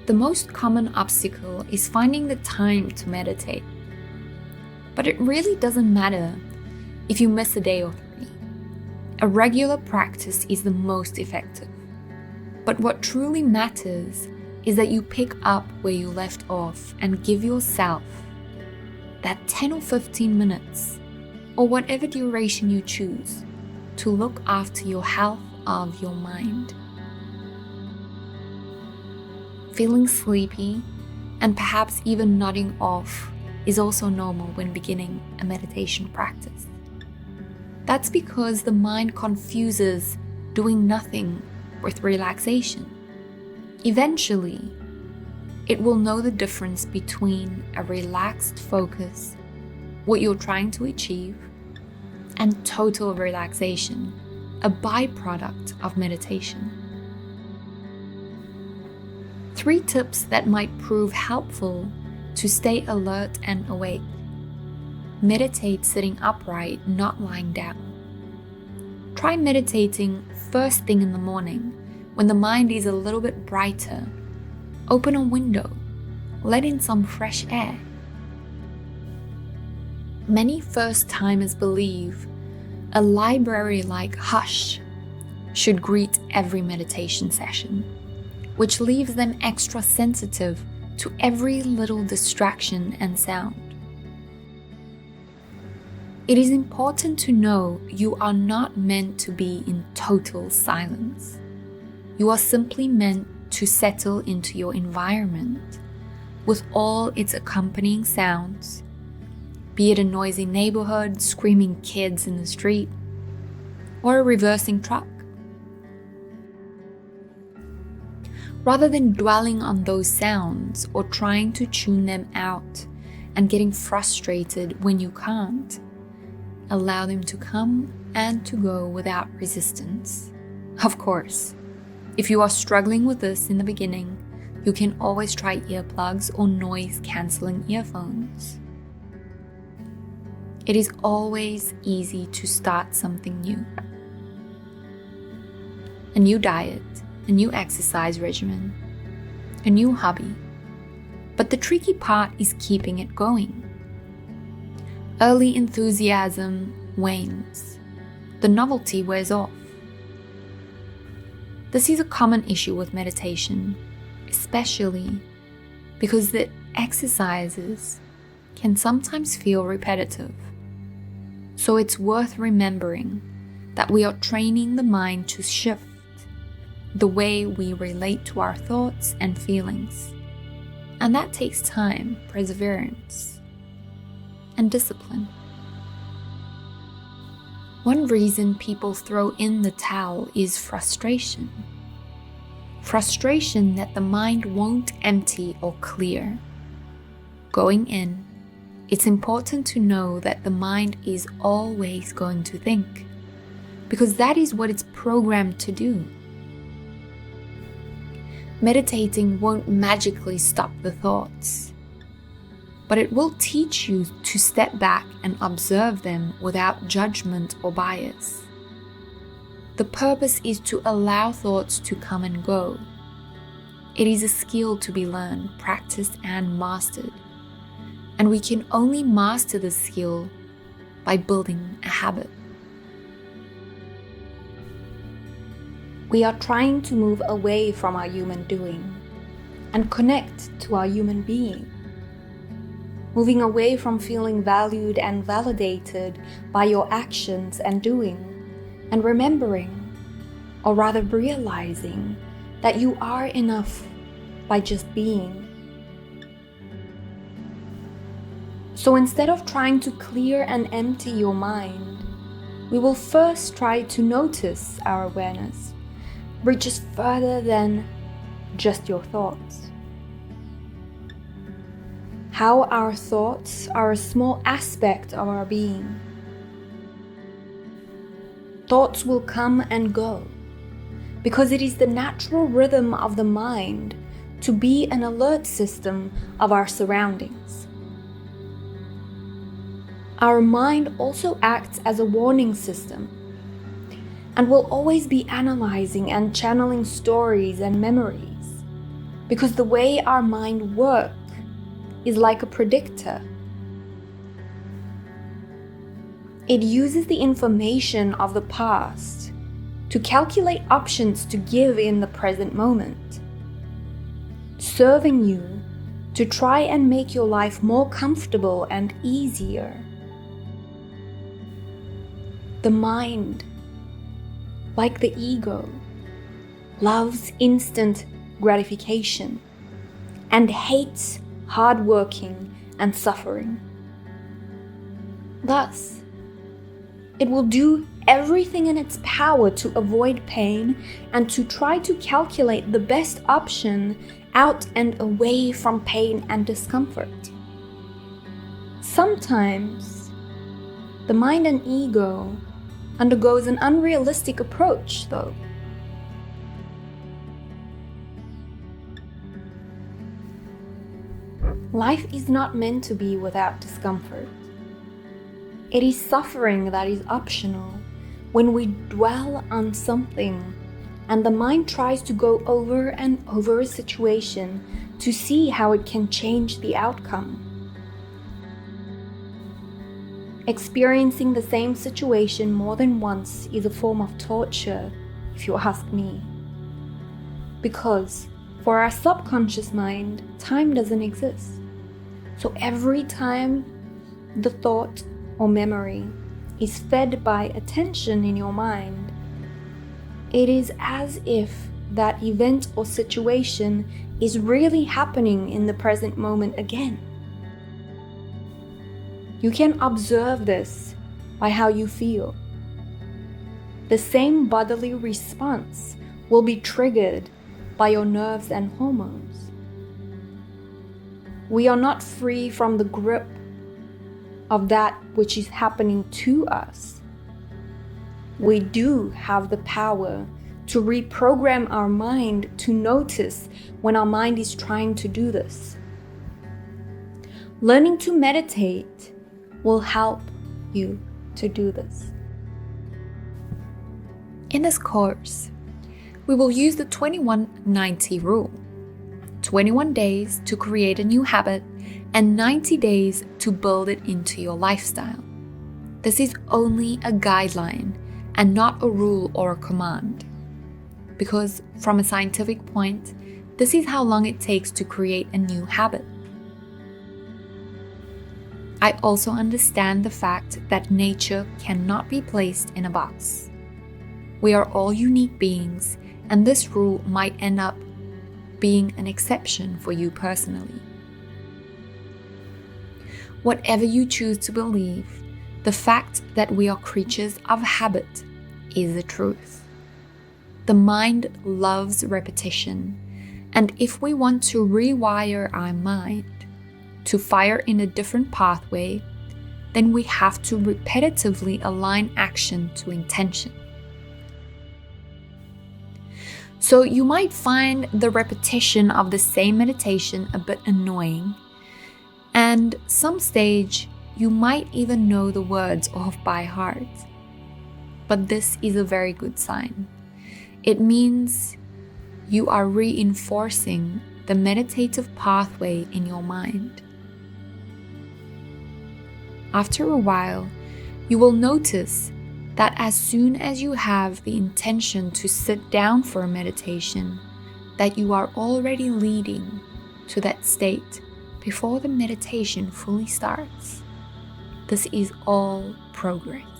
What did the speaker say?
The most common obstacle is finding the time to meditate. But it really doesn't matter if you miss a day or 3. A regular practice is the most effective. But what truly matters is that you pick up where you left off and give yourself that 10 or 15 minutes, or whatever duration you choose, to look after your health of your mind. Feeling sleepy and perhaps even nodding off is also normal when beginning a meditation practice. That's because the mind confuses doing nothing with relaxation. Eventually, it will know the difference between a relaxed focus, what you're trying to achieve, and total relaxation, a byproduct of meditation. 3 tips that might prove helpful to stay alert and awake. Meditate sitting upright, not lying down. Try meditating first thing in the morning when the mind is a little bit brighter. Open a window, let in some fresh air. Many first-timers believe a library-like hush should greet every meditation session, which leaves them extra sensitive to every little distraction and sound. It is important to know you are not meant to be in total silence. You are simply meant to settle into your environment with all its accompanying sounds, be it a noisy neighborhood, screaming kids in the street, or a reversing truck. Rather than dwelling on those sounds or trying to tune them out and getting frustrated when you can't, allow them to come and to go without resistance. Of course, if you are struggling with this in the beginning, you can always try earplugs or noise-canceling earphones. It is always easy to start something new. A new diet, a new exercise regimen, a new hobby. But the tricky part is keeping it going. Early enthusiasm wanes. The novelty wears off. This is a common issue with meditation, especially because the exercises can sometimes feel repetitive. So it's worth remembering that we are training the mind to shift the way we relate to our thoughts and feelings. And that takes time, perseverance, and discipline. One reason people throw in the towel is frustration. Frustration that the mind won't empty or clear. Going in, it's important to know that the mind is always going to think, because that is what it's programmed to do. Meditating won't magically stop the thoughts, but it will teach you to step back and observe them without judgment or bias. The purpose is to allow thoughts to come and go. It is a skill to be learned, practiced, and mastered. And we can only master the skill by building a habit. We are trying to move away from our human doing and connect to our human being. Moving away from feeling valued and validated by your actions and doing, and remembering, or rather realizing, that you are enough by just being. So instead of trying to clear and empty your mind, we will first try to notice our awareness reaches further than just your thoughts. How our thoughts are a small aspect of our being. Thoughts will come and go because it is the natural rhythm of the mind to be an alert system of our surroundings. Our mind also acts as a warning system and will always be analyzing and channeling stories and memories. because the way our mind works is like a predictor. It uses the information of the past to calculate options to give in the present moment, serving you to try and make your life more comfortable and easier. The mind, like the ego, loves instant gratification and hates hard working and suffering. Thus, it will do everything in its power to avoid pain and to try to calculate the best option out and away from pain and discomfort. Sometimes, the mind and ego undergoes an unrealistic approach, though. Life is not meant to be without discomfort. It is suffering that is optional when we dwell on something and the mind tries to go over and over a situation to see how it can change the outcome. Experiencing the same situation more than once is a form of torture, if you ask me. Because for our subconscious mind, time doesn't exist. So every time the thought or memory is fed by attention in your mind, it is as if that event or situation is really happening in the present moment again. You can observe this by how you feel. The same bodily response will be triggered by your nerves and hormones. We are not free from the grip of that which is happening to us. We do have the power to reprogram our mind to notice when our mind is trying to do this. Learning to meditate will help you to do this. In this course, we will use the 21-90 rule. 21 days to create a new habit and 90 days to build it into your lifestyle. This is only a guideline and not a rule or a command. Because from a scientific point, this is how long it takes to create a new habit. I also understand the fact that nature cannot be placed in a box. We are all unique beings, and this rule might end up being an exception for you personally. Whatever you choose to believe, the fact that we are creatures of habit is the truth. The mind loves repetition, and if we want to rewire our mind to fire in a different pathway, then we have to repetitively align action to intention. So you might find the repetition of the same meditation a bit annoying, and some stage you might even know the words off by heart. But this is a very good sign. It means you are reinforcing the meditative pathway in your mind. After a while, you will notice that as soon as you have the intention to sit down for a meditation, that you are already leading to that state before the meditation fully starts. This is all progress.